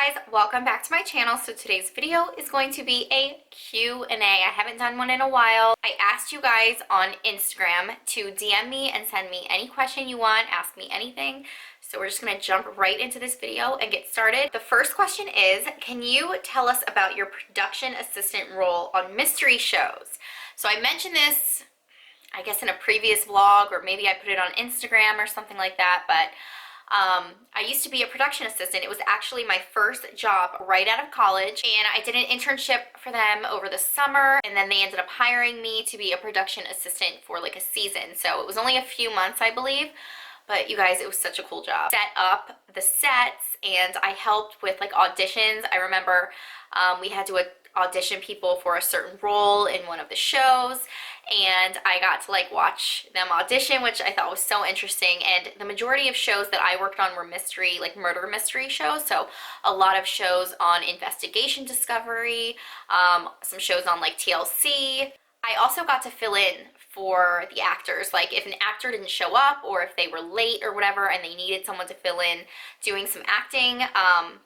guys, welcome back to my channel. So today's video is going to be a Q&A. I haven't done one in a while. I asked you guys on Instagram to DM me and send me any question you want, ask me anything. So we're just gonna jump right into this video and get started. The first question is, can you tell us about your production assistant role on mystery shows? So I mentioned this, I guess in a previous vlog, or maybe I put it on Instagram or something like that, but I used to be a production assistant. It was actually my first job right out of college, and I did an internship for them over the summer, and then they ended up hiring me to be a production assistant for like a season. So it was only a few months, I believe, but you guys, it was such a cool job. Set up the sets, and I helped with like auditions. I remember we had to audition people for a certain role in one of the shows, and I got to like watch them audition, which I thought was so interesting. And the majority of shows that I worked on were mystery, like murder mystery shows. So a lot of shows on Investigation Discovery, some shows on like TLC. I also got to fill in for the actors, like if an actor didn't show up or if they were late or whatever and they needed someone to fill in doing some acting,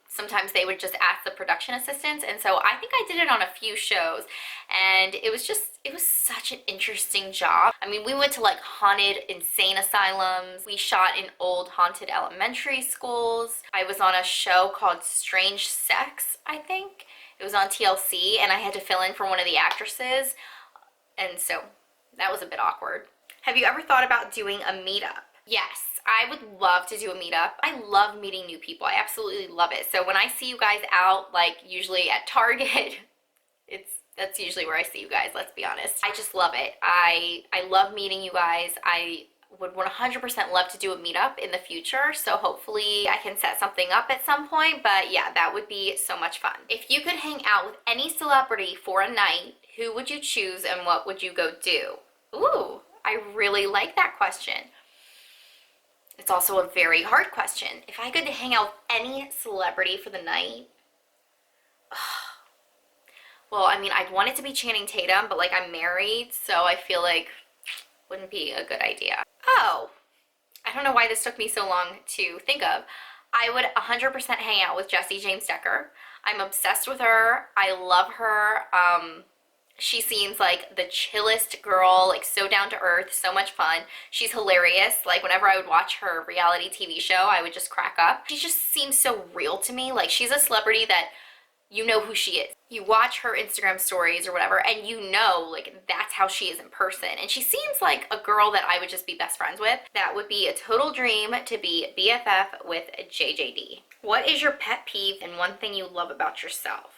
sometimes they would just ask the production assistants. And so I think I did it on a few shows, and it was such an interesting job. I mean, we went to like haunted insane asylums. We shot in old haunted elementary schools. I was on a show called Strange Sex, I think. It was on TLC, and I had to fill in for one of the actresses. And so that was a bit awkward. Have you ever thought about doing a meetup? Yes, I would love to do a meetup. I love meeting new people. I absolutely love it. So when I see you guys out, like usually at Target, that's usually where I see you guys, let's be honest. I just love it. I love meeting you guys. I would 100% love to do a meetup in the future, so hopefully I can set something up at some point. But yeah, that would be so much fun. If you could hang out with any celebrity for a night, who would you choose and what would you go do? Ooh, I really like that question. It's also a very hard question. If I could hang out with any celebrity for the night, well, I mean, I'd want it to be Channing Tatum, but like I'm married, so I feel like wouldn't be a good idea. Oh, I don't know why this took me so long to think of. I would 100% hang out with Jessie James Decker. I'm obsessed with her. I love her. She seems like the chillest girl, like so down to earth, so much fun. She's hilarious. Like whenever I would watch her reality TV show, I would just crack up. She just seems so real to me. Like she's a celebrity that you know who she is. You watch her Instagram stories or whatever, and you know, like that's how she is in person. And she seems like a girl that I would just be best friends with. That would be a total dream, to be BFF with JJD. What is your pet peeve and one thing you love about yourself?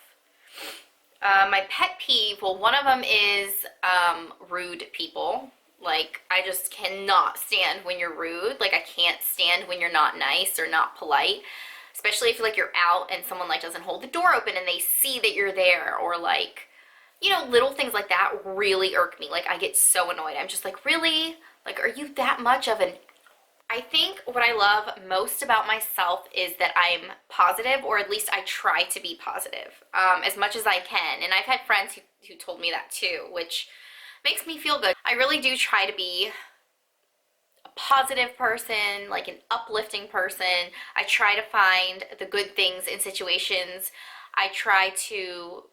My pet peeve, well, one of them is rude people. Like, I just cannot stand when you're rude. Like, I can't stand when you're not nice or not polite. Especially if like you're out and someone like doesn't hold the door open and they see that you're there, or like, you know, little things like that really irk me. Like, I get so annoyed. I'm just like, really? Like, are you that much of an... I think what I love most about myself is that I'm positive, or at least I try to be positive as much as I can. And I've had friends who told me that too, which makes me feel good. I really do try to be a positive person, like an uplifting person. I try to find the good things in situations. I try to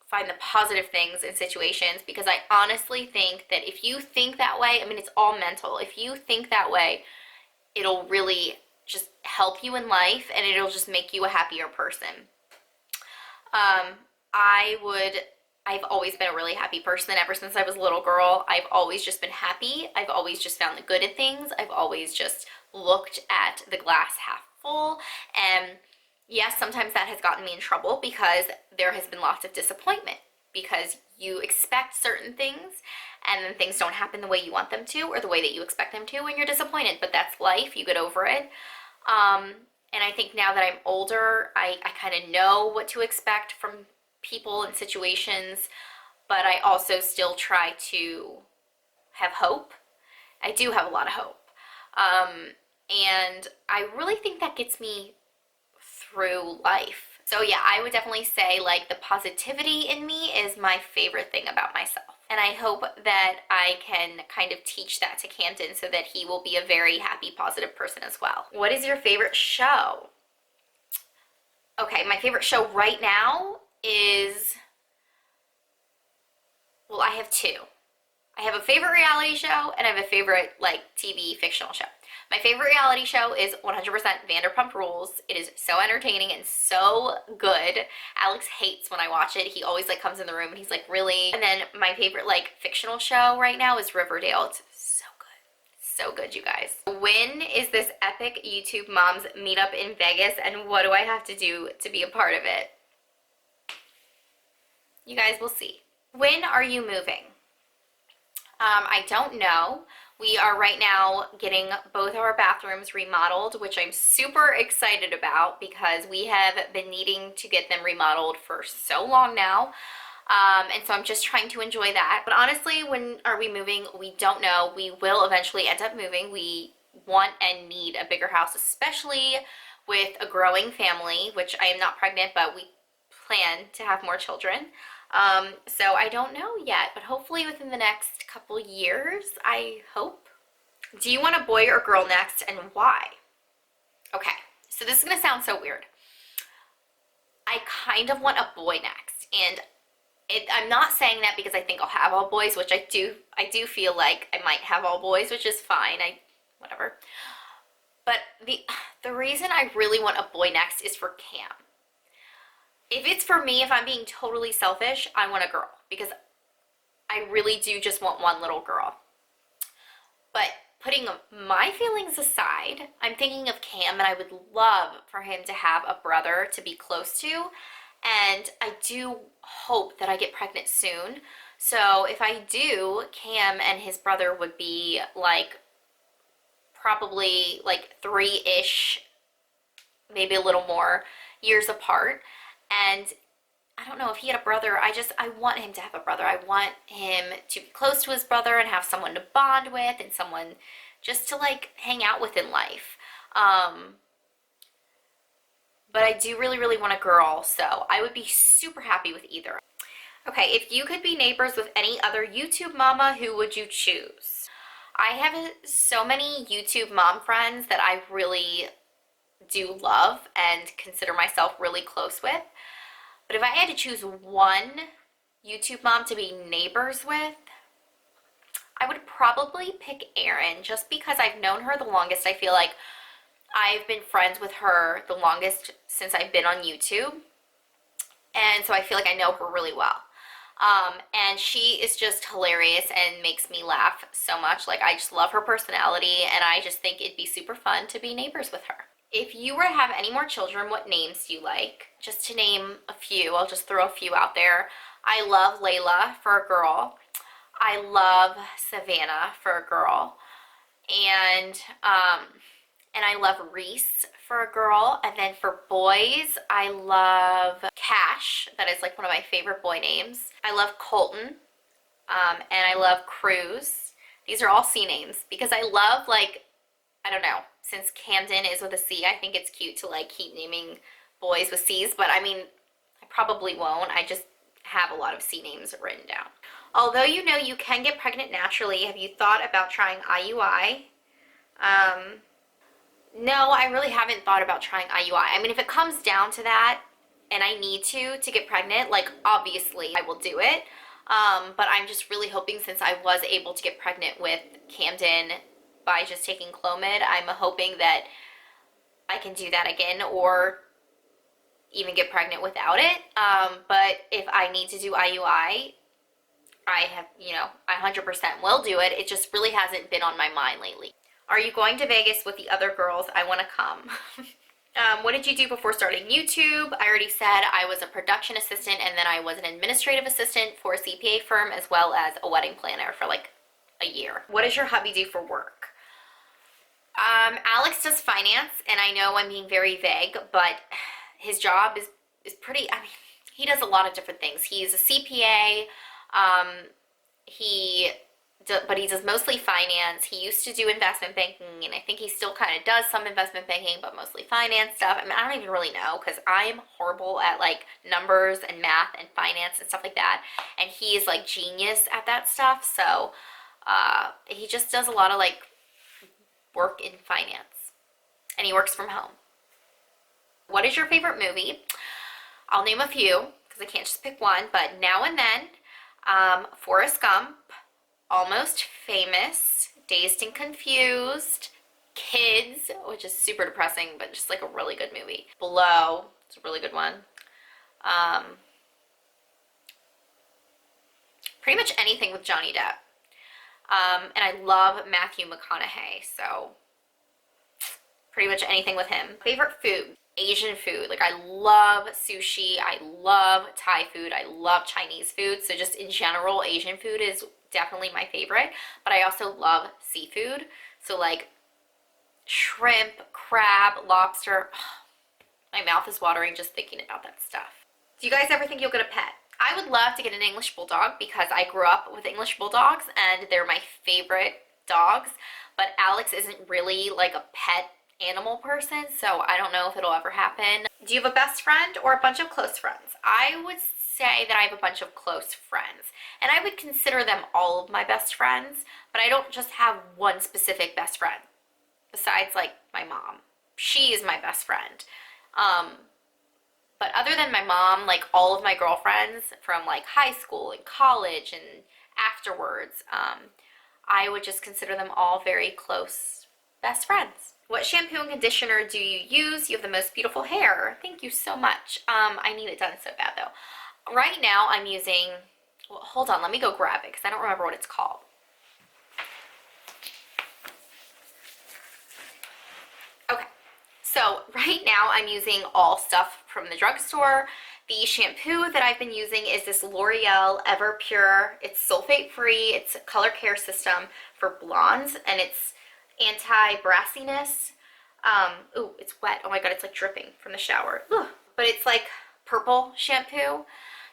find the positive things in situations, because I honestly think that if you think that way, I mean, it's all mental. If you think that way, it'll really just help you in life, and it'll just make you a happier person. I've always been a really happy person ever since I was a little girl. I've always just been happy. I've always just found the good in things. I've always just looked at the glass half full. And yes, sometimes that has gotten me in trouble because there has been lots of disappointment, because you expect certain things and then things don't happen the way you want them to, or the way that you expect them to, and you're disappointed. But that's life. You get over it. And I think now that I'm older, I kind of know what to expect from people and situations, but I also still try to have hope. I do have a lot of hope. And I really think that gets me through life. So yeah, I would definitely say like the positivity in me is my favorite thing about myself. And I hope that I can kind of teach that to Canton so that he will be a very happy, positive person as well. What is your favorite show? Okay, my favorite show right now is, well, I have two. I have a favorite reality show and I have a favorite like TV fictional show. My favorite reality show is 100% Vanderpump Rules. It is so entertaining and so good. Alex hates when I watch it. He always like comes in the room and he's like, really? And then my favorite like fictional show right now is Riverdale. It's so good. So good, you guys. When is this epic YouTube moms meetup in Vegas and what do I have to do to be a part of it? You guys will see. When are you moving? I don't know. We are right now getting both of our bathrooms remodeled, which I'm super excited about because we have been needing to get them remodeled for so long now. And so I'm just trying to enjoy that. But honestly, when are we moving? We don't know. We will eventually end up moving. We want and need a bigger house, especially with a growing family, which I am not pregnant, but we plan to have more children. So I don't know yet, but hopefully within the next couple years, I hope. Do you want a boy or girl next and why? Okay, so this is gonna sound so weird. I kind of want a boy next, and I'm not saying that because I think I'll have all boys, which I do feel like I might have all boys, which is fine, whatever. But the reason I really want a boy next is for Cam. If it's for me, if I'm being totally selfish, I want a girl because I really do just want one little girl. But putting my feelings aside, I'm thinking of Cam and I would love for him to have a brother to be close to. And I do hope that I get pregnant soon. So if I do, Cam and his brother would be like probably like 3-ish, maybe a little more years apart. And I don't know if he had a brother. I want him to have a brother. I want him to be close to his brother and have someone to bond with and someone just to like hang out with in life. But I do really, really want a girl, so I would be super happy with either. Okay, if you could be neighbors with any other YouTube mama, who would you choose? I have so many YouTube mom friends that I really do love and consider myself really close with. But if I had to choose one YouTube mom to be neighbors with, I would probably pick Erin, just because I've known her the longest. I feel like I've been friends with her the longest since I've been on YouTube. And so I feel like I know her really well. And she is just hilarious and makes me laugh so much. Like, I just love her personality and I just think it'd be super fun to be neighbors with her. If you were to have any more children, what names do you like? Just to name a few, I'll just throw a few out there. I love Layla for a girl. I love Savannah for a girl. And I love Reese for a girl. And then for boys, I love Cash. That is like one of my favorite boy names. I love Colton. And I love Cruz. These are all C names because I love, like, I don't know, since Camden is with a C, I think it's cute to like keep naming boys with C's, but I mean, I probably won't. I just have a lot of C names written down. Although you know you can get pregnant naturally, have you thought about trying IUI? No, I really haven't thought about trying IUI. I mean, if it comes down to that and I need to get pregnant, like obviously I will do it. But I'm just really hoping, since I was able to get pregnant with Camden by just taking Clomid, I'm hoping that I can do that again or even get pregnant without it. But if I need to do IUI, I have, I 100% will do it. It just really hasn't been on my mind lately. Are you going to Vegas with the other girls? I want to come. What did you do before starting YouTube? I already said I was a production assistant and then I was an administrative assistant for a CPA firm as well as a wedding planner for like a year. What does your hubby do for work? Alex does finance, and I know I'm being very vague, but his job is pretty, I mean, he does a lot of different things. He's a CPA, but he does mostly finance. He used to do investment banking, and I think he still kind of does some investment banking, but mostly finance stuff. I mean, I don't even really know because I'm horrible at like numbers and math and finance and stuff like that, and he is like genius at that stuff. So he just does a lot of like work in finance, and he works from home. What is your favorite movie? I'll name a few because I can't just pick one, but Now and Then, Forrest Gump, Almost Famous, Dazed and Confused, Kids, which is super depressing, but just like a really good movie. Blow, it's a really good one. Pretty much anything with Johnny Depp. And I love Matthew McConaughey, so pretty much anything with him. Favorite food? Asian food. Like, I love sushi, I love Thai food, I love Chinese food, so just in general, Asian food is definitely my favorite, but I also love seafood, so like shrimp, crab, lobster. My mouth is watering just thinking about that stuff. Do you guys ever think you'll get a pet? I would love to get an English Bulldog because I grew up with English Bulldogs and they're my favorite dogs, but Alex isn't really like a pet animal person, so I don't know if it'll ever happen. Do you have a best friend or a bunch of close friends? I would say that I have a bunch of close friends, and I would consider them all of my best friends, but I don't just have one specific best friend besides like my mom. She is my best friend. But other than my mom, like all of my girlfriends from like high school and college and afterwards, I would just consider them all very close best friends. What shampoo and conditioner do you use? You have the most beautiful hair. Thank you so much. I need it done so bad though. Right now I'm using, well, hold on, let me go grab it because I don't remember what it's called. Okay, so right now I'm using all stuff from the drugstore. The shampoo that I've been using is this L'Oreal Ever Pure. It's sulfate free. It's a color care system for blondes, and it's anti-brassiness. Ooh, it's wet. Oh my god, it's like dripping from the shower. Ugh. But it's like purple shampoo.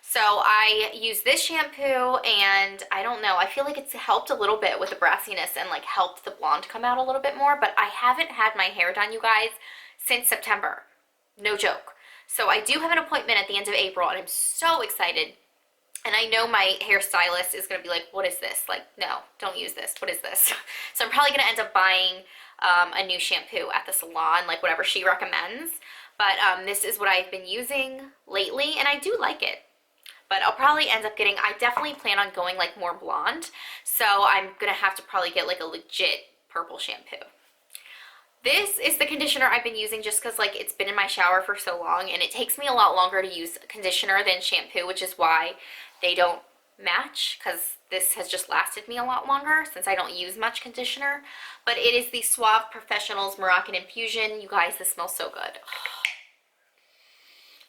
So I use this shampoo, and I don't know, I feel like it's helped a little bit with the brassiness and like helped the blonde come out a little bit more, but I haven't had my hair done, you guys, since September. No joke. So I do have an appointment at the end of April, and I'm so excited. And I know my hairstylist is going to be like, what is this? Like, no, don't use this. What is this? So I'm probably going to end up buying a new shampoo at the salon, like whatever she recommends. But this is what I've been using lately, and I do like it. But I'll probably end up getting, I definitely plan on going like more blonde. So I'm going to have to probably get like a legit purple shampoo. This is the conditioner I've been using just because like it's been in my shower for so long, and it takes me a lot longer to use conditioner than shampoo, which is why they don't match, because this has just lasted me a lot longer since I don't use much conditioner. But it is the Suave Professionals Moroccan Infusion. You guys, this smells so good.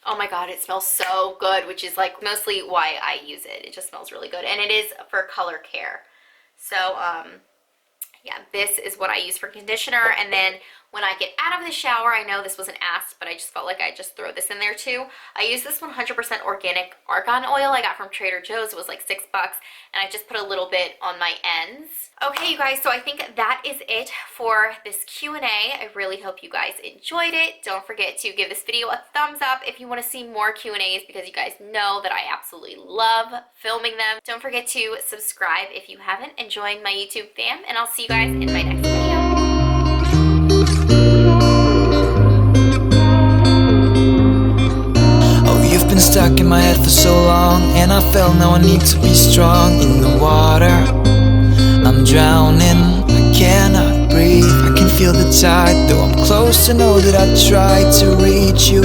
Oh my god, it smells so good, which is like mostly why I use it. It just smells really good, and it is for color care. So yeah, this is what I use for conditioner. And then when I get out of the shower, I know this wasn't asked, but I just felt like I'd just throw this in there too. I use this 100% organic argan oil I got from Trader Joe's. It was like $6, and I just put a little bit on my ends. Okay, you guys, so I think that is it for this Q&A. I really hope you guys enjoyed it. Don't forget to give this video a thumbs up if you want to see more Q&As, because you guys know that I absolutely love filming them. Don't forget to subscribe if you haven't, and join my YouTube fam, and I'll see you guys in my next video. You've been stuck in my head for so long, and I felt now I need to be strong. In the water, I'm drowning, I cannot breathe. I can feel the tide, though I'm close to know that I tried to reach you.